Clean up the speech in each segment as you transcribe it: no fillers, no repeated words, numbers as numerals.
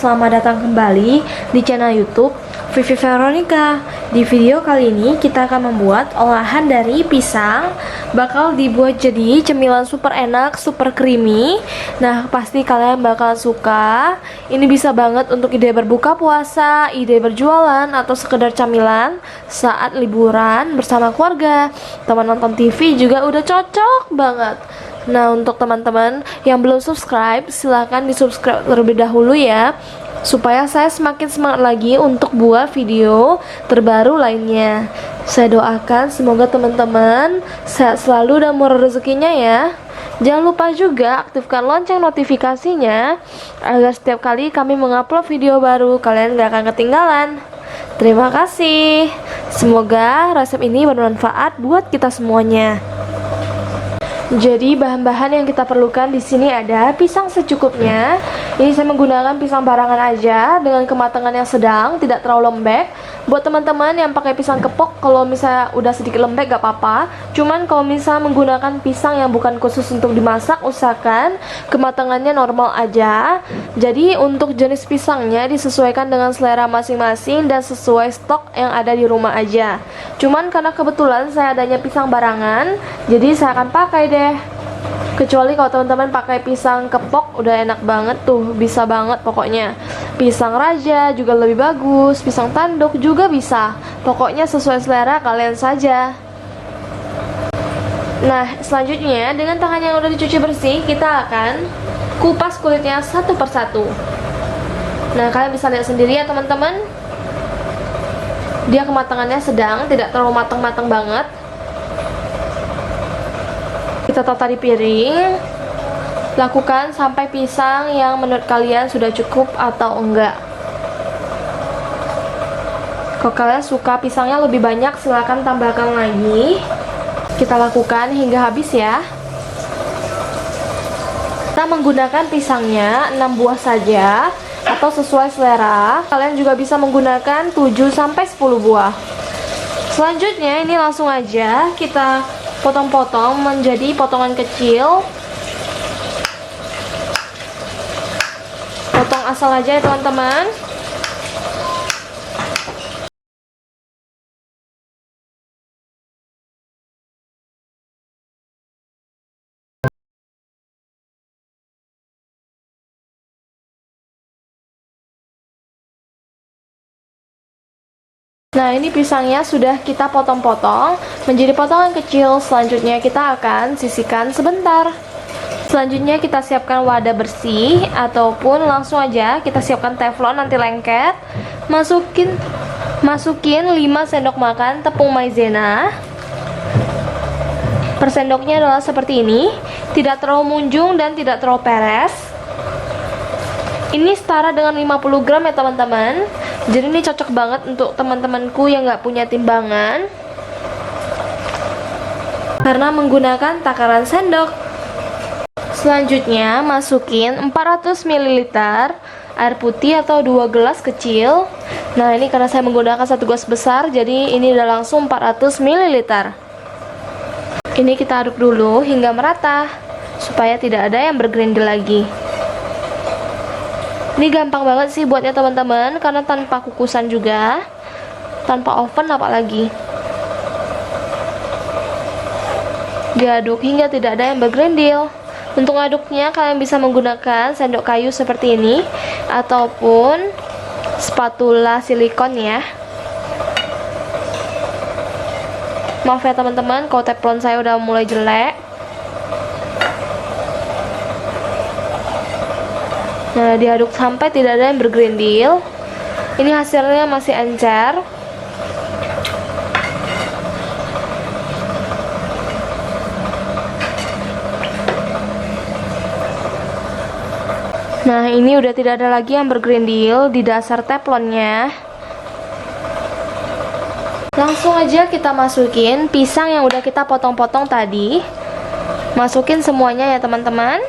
selamat datang kembali di channel YouTube Vivi Veronica. Di video kali ini kita akan membuat olahan dari pisang. Bakal dibuat jadi cemilan super enak, super creamy. Nah, pasti kalian bakal suka. Ini bisa banget untuk ide berbuka puasa, ide berjualan, atau sekedar camilan saat liburan bersama keluarga. Teman nonton TV juga udah cocok banget. Nah, untuk teman-teman yang belum subscribe, silahkan di subscribe terlebih dahulu ya, supaya saya semakin semangat lagi untuk buat video terbaru lainnya. Saya doakan semoga teman-teman sehat selalu dan murah rezekinya ya. Jangan lupa juga aktifkan lonceng notifikasinya agar setiap kali kami mengupload video baru kalian gak akan ketinggalan. Terima kasih. Semoga resep ini bermanfaat buat kita semuanya. Jadi bahan-bahan yang kita perlukan di sini ada pisang secukupnya. Ini saya menggunakan pisang barangan aja dengan kematangan yang sedang, tidak terlalu lembek. Buat teman-teman yang pakai pisang kepok, kalau misalnya udah sedikit lembek gak apa-apa. Cuman kalau misalnya menggunakan pisang yang bukan khusus untuk dimasak, usahakan kematangannya normal aja. Jadi untuk jenis pisangnya disesuaikan dengan selera masing-masing dan sesuai stok yang ada di rumah aja. Cuman karena kebetulan saya adanya pisang barangan, jadi saya akan pakai deh. Kecuali kalau teman-teman pakai pisang kepok, udah enak banget tuh, bisa banget pokoknya. Pisang raja juga lebih bagus, pisang tanduk juga bisa. Pokoknya sesuai selera kalian saja. Nah, selanjutnya dengan tangan yang udah dicuci bersih, kita akan kupas kulitnya satu persatu. Nah, kalian bisa lihat sendiri ya teman-teman, dia kematangannya sedang, tidak terlalu matang-matang banget. Kita tata di piring. Lakukan sampai pisang yang menurut kalian sudah cukup atau enggak. Kalau kalian suka pisangnya lebih banyak, silahkan tambahkan lagi. Kita lakukan hingga habis ya. Kita menggunakan pisangnya 6 buah saja atau sesuai selera. Kalian juga bisa menggunakan 7-10 buah. Selanjutnya ini langsung aja kita potong-potong menjadi potongan kecil. Potong asal aja ya teman-teman. Nah, ini pisangnya sudah kita potong-potong menjadi potongan kecil. Selanjutnya kita akan sisihkan sebentar. Selanjutnya kita siapkan wadah bersih, ataupun langsung aja kita siapkan teflon nanti lengket. Masukin 5 sendok makan tepung maizena. Per sendoknya adalah seperti ini, tidak terlalu munjung dan tidak terlalu peres. Ini setara dengan 50 gram ya teman-teman. Jadi ini cocok banget untuk teman-temanku yang gak punya timbangan, karena menggunakan takaran sendok. Selanjutnya masukin 400 ml air putih atau 2 gelas kecil. Nah, ini karena saya menggunakan 1 gelas besar, jadi ini udah langsung 400 ml. Ini kita aduk dulu hingga merata, supaya tidak ada yang bergerindil lagi. Ini gampang banget sih buatnya teman-teman, karena tanpa kukusan juga, tanpa oven apalagi. Diaduk hingga tidak ada yang bergerindil. Untuk aduknya kalian bisa menggunakan sendok kayu seperti ini, ataupun spatula silikon ya. Maaf ya teman-teman kalau teflon saya udah mulai jelek. Nah, diaduk sampai tidak ada yang bergerindil. Ini hasilnya masih encer. Nah, ini udah tidak ada lagi yang bergerindil di dasar teflonnya. Langsung aja kita masukin pisang yang udah kita potong-potong tadi. Masukin semuanya ya teman-teman.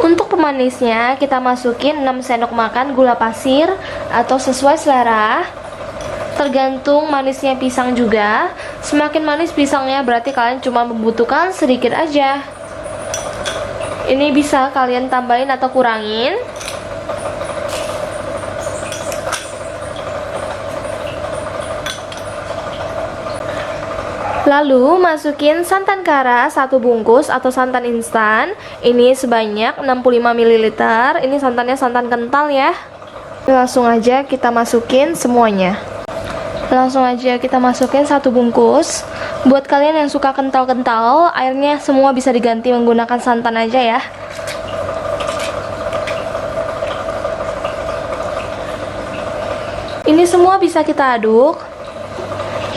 Untuk pemanisnya kita masukin 6 sendok makan gula pasir atau sesuai selera. Tergantung manisnya pisang juga. Semakin manis pisangnya berarti kalian cuma membutuhkan sedikit aja. Ini bisa kalian tambahin atau kurangin. Lalu masukin santan kara 1 bungkus atau santan instan. Ini sebanyak 65 ml. Ini santannya santan kental ya. Langsung aja kita masukin semuanya. Langsung aja kita masukin 1 bungkus. Buat kalian yang suka kental-kental, airnya semua bisa diganti menggunakan santan aja ya. Ini semua bisa kita aduk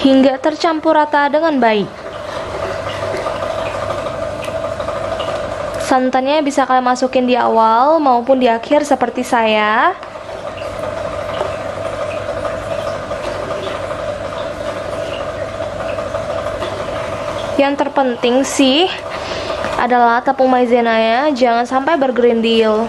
hingga tercampur rata dengan baik. Santannya bisa kalian masukin di awal maupun di akhir seperti saya. Yang terpenting sih adalah tepung maizenanya jangan sampai bergerindil.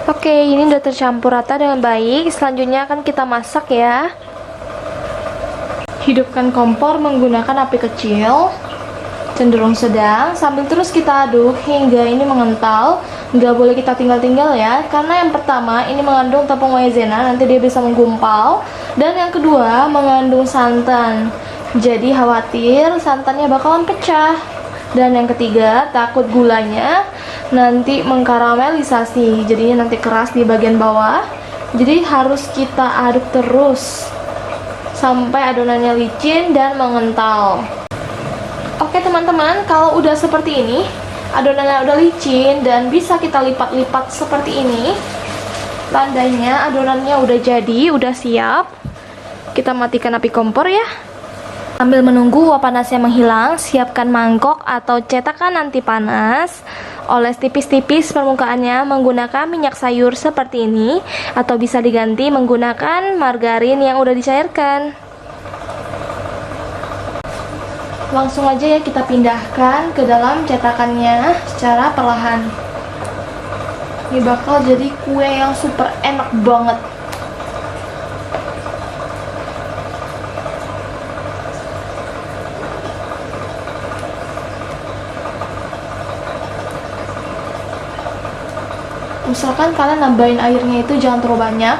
Oke, ini udah tercampur rata dengan baik. Selanjutnya akan kita masak ya. Hidupkan kompor menggunakan api kecil, cenderung sedang, sambil terus kita aduk hingga ini mengental. Nggak boleh kita tinggal-tinggal ya, karena yang pertama ini mengandung tepung maizena, nanti dia bisa menggumpal. Dan yang kedua mengandung santan, jadi khawatir santannya bakalan pecah. Dan yang ketiga takut gulanya nanti mengkaramelisasi, jadinya nanti keras di bagian bawah. Jadi harus kita aduk terus sampai adonannya licin dan mengental. Oke teman-teman, kalau udah seperti ini, adonannya udah licin dan bisa kita lipat-lipat seperti ini, tandanya adonannya udah jadi, udah siap. Kita matikan api kompor ya. Sambil menunggu uap panasnya menghilang, siapkan mangkok atau cetakan anti panas. Oles tipis-tipis permukaannya menggunakan minyak sayur seperti ini, atau bisa diganti menggunakan margarin yang udah dicairkan. Langsung aja ya kita pindahkan ke dalam cetakannya secara perlahan. Ini bakal jadi kue yang super enak banget. Misalkan kalian nambahin airnya itu jangan terlalu banyak,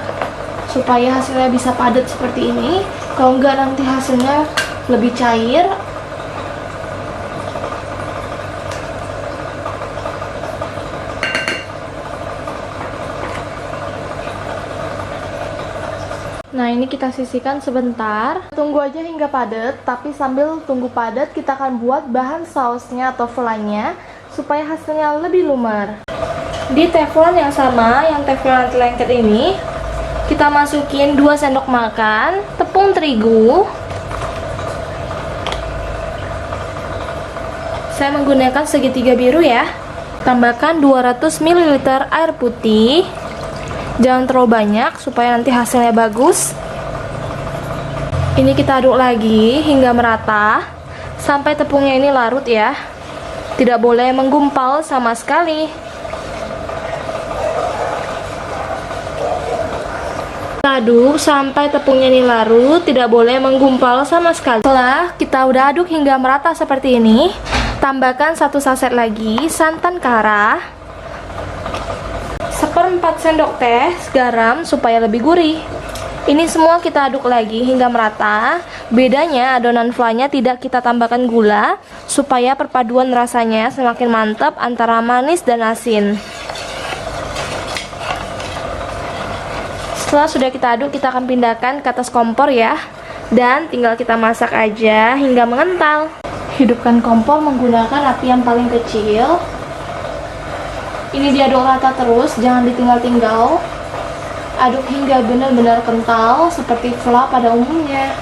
supaya hasilnya bisa padat seperti ini. Kalau enggak nanti hasilnya lebih cair. Nah, ini kita sisihkan sebentar. Tunggu aja hingga padat, tapi sambil tunggu padat kita akan buat bahan sausnya atau flannya supaya hasilnya lebih lumer. Di teflon yang sama, yang teflon anti lengket ini, kita masukin 2 sendok makan tepung terigu. Saya menggunakan segitiga biru ya. Tambahkan 200 ml air putih. Jangan terlalu banyak supaya nanti hasilnya bagus. Ini kita aduk lagi hingga merata sampai tepungnya ini larut ya. Tidak boleh menggumpal sama sekali. Aduk sampai tepungnya ini larut, tidak boleh menggumpal sama sekali. Setelah kita udah aduk hingga merata seperti ini, tambahkan 1 saset lagi santan kara, 1/4 sendok teh garam supaya lebih gurih. Ini semua kita aduk lagi hingga merata. Bedanya adonan flannya tidak kita tambahkan gula supaya perpaduan rasanya semakin mantap antara manis dan asin. Setelah sudah kita aduk, kita akan pindahkan ke atas kompor ya. Dan tinggal kita masak aja hingga mengental. Hidupkan kompor menggunakan api yang paling kecil. Ini diaduk rata terus, jangan ditinggal-tinggal. Aduk hingga benar-benar kental seperti flan pada umumnya.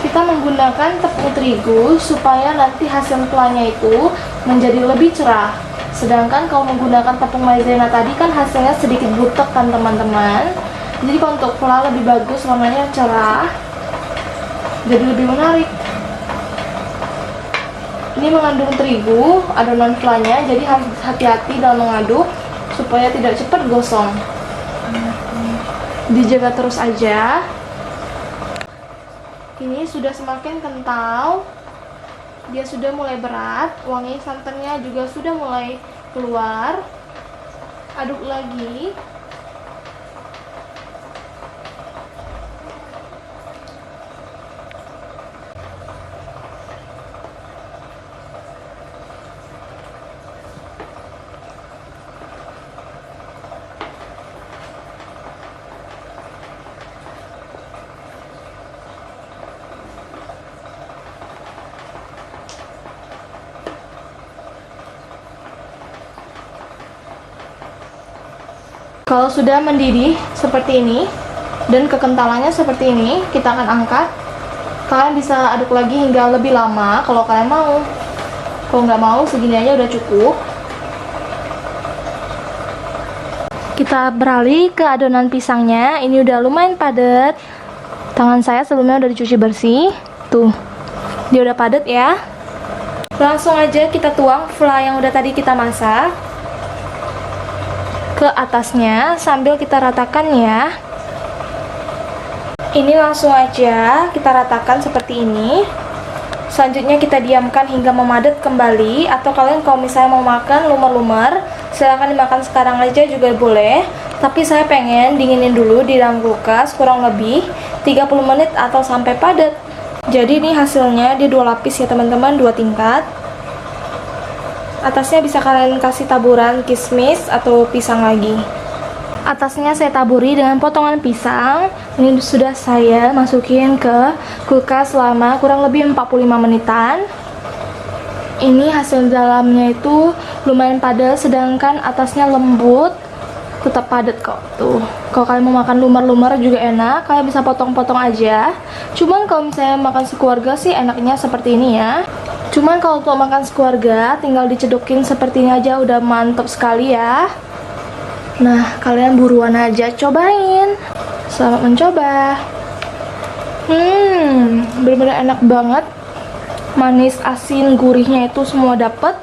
Kita menggunakan tepung terigu supaya nanti hasil flannya itu menjadi lebih cerah. Sedangkan kalau menggunakan tepung maizena tadi kan hasilnya sedikit butek kan teman-teman. Jadi kalau untuk vla lebih bagus, warnanya cerah, jadi lebih menarik. Ini mengandung terigu adonan vlanya, jadi harus hati-hati dalam mengaduk supaya tidak cepat gosong. Dijaga terus aja. Ini sudah semakin kental, dia sudah mulai berat, wangi santannya juga sudah mulai keluar. Aduk lagi. Kalau sudah mendidih seperti ini dan kekentalannya seperti ini, kita akan angkat. Kalian bisa aduk lagi hingga lebih lama kalau kalian mau. Kalau nggak mau, segini aja udah cukup. Kita beralih ke adonan pisangnya. Ini udah lumayan padat. Tangan saya sebelumnya udah dicuci bersih. Tuh, dia udah padat ya. Langsung aja kita tuang vla yang udah tadi kita masak ke atasnya sambil kita ratakan ya. Ini langsung aja kita ratakan seperti ini. Selanjutnya kita diamkan hingga memadat kembali, atau kalian kalau misalnya mau makan lumer-lumer, silahkan dimakan sekarang aja juga boleh. Tapi saya pengen dinginin dulu di dalam kulkas kurang lebih 30 menit atau sampai padat. Jadi ini hasilnya dia 2 lapis ya teman-teman, 2 tingkat. Atasnya bisa kalian kasih taburan kismis atau pisang lagi. Atasnya saya taburi dengan potongan pisang. Ini sudah saya masukin ke kulkas selama kurang lebih 45 menitan. Ini hasil dalamnya itu lumayan padat, sedangkan atasnya lembut, tetap padat kok. Tuh, kalau kalian mau makan lumer-lumer juga enak, kalian bisa potong-potong aja. Cuman kalau misalnya makan sekeluarga sih enaknya seperti ini ya. Cuman kalau untuk makan sekeluarga tinggal dicedokin seperti ini aja udah mantap sekali ya. Nah, kalian buruan aja cobain. Selamat mencoba. Bener-bener enak banget. Manis, asin, gurihnya itu semua dapet.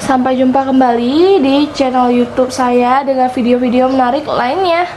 Sampai jumpa kembali di channel YouTube saya dengan video-video menarik lainnya.